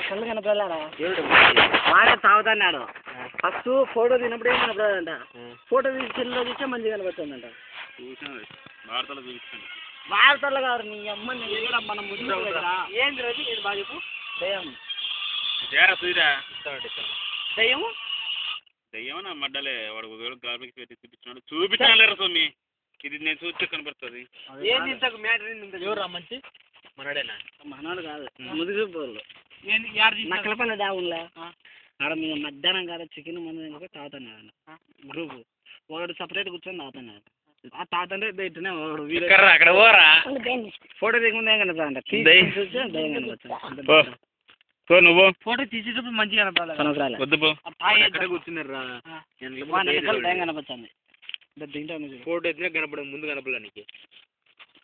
కళ్ళు కనపడలేరా వాడే తాగుతాడు ఫస్ట్ ఫోటో తినప్పుడు ఏం కనపడదంట ఫోటో తీసి చెల్లిలో చూస్తే మంచిగా కనపడుతుందంట వార్తలు కాదు నీ అమ్మ కూడా మనం ఏంటి రోజు ఇది బాగా చెప్పు దయ్యం దయ్యము దయ్యం నా మడ్డలే వాడు గార్బెక్స్ పెట్టి చూపించాను సొమ్మి ఇది నేను చూస్తే కనపడుతుంది ఏంది ఇంతకు మ్యాటర్ ఎవరు మంచి మనడేనా మనోడు కాదు ముదుగు పోలు నక్కలపల్లి దావులా ఆడ మేము మధ్యాహ్నం కాదు చికెన్ మంది తాగుతాను గ్రూప్ ఒకడు సపరేట్ కూర్చొని తాగుతాను ఆ తాతంటే ఇట్టునే అక్కడ పోరా ఫోటో దిగుందే కనపడంట నువ్వు ఫోటో తీసేటప్పుడు మంచిగా కనపడాలి కూర్చున్నారా కనపడుతుంది ఫోటో ఎత్తినా కనపడ ముందు కనపడడానికి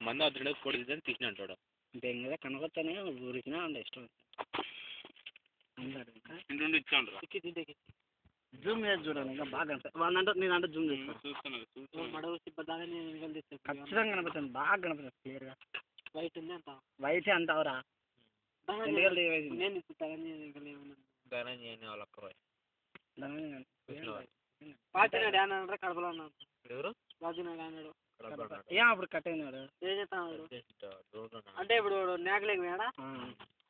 మంది అతను ఫోటో తీసి తీసిన అంటాడు ఇంకా కనపడతానే ఊరికినా ఉండే ఇష్టం ఇంటి ఇచ్చాను జూమ్ చేసి చూడండి ఇంకా బాగా కనపడుతుంది వాళ్ళంటే నేనంటే జూమ్ చేస్తాను ఖచ్చితంగా కనపడుతుంది బాగా కనపడుతుంది క్లియర్గా వైట్ ఉంది అంత వైట్ అంటావురా కడపలో ఉన్నాడు ఏం అప్పుడు కట్ అయినాడు ఏం చెప్తాడు అంటే ఇప్పుడు నేకలేక వేడా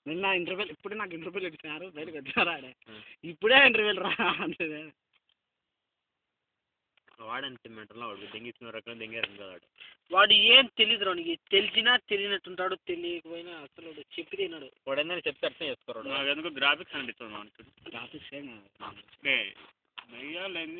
నిన్న ఇంటర్వ్యూ ఇప్పుడే నాకు ఇంటర్వ్యూలు ఇచ్చినారు బయటకు వచ్చారా ఆడే ఇప్పుడే ఇంటర్వ్యూలు రా అంటే వాడంతే మెంటల్లో వాడు దెంగిస్తున్న రకం దెంగారు వాడు వాడు ఏం తెలియదు రానికి తెలిసినా తెలియనట్టుంటాడు తెలియకపోయినా అసలు చెప్పి తిన్నాడు వాడు ఏంటంటే చెప్తే అర్థం చేసుకోరాడు నాకు ఎందుకు గ్రాఫిక్స్ అనిపిస్తుంది గ్రాఫిక్స్ ఏం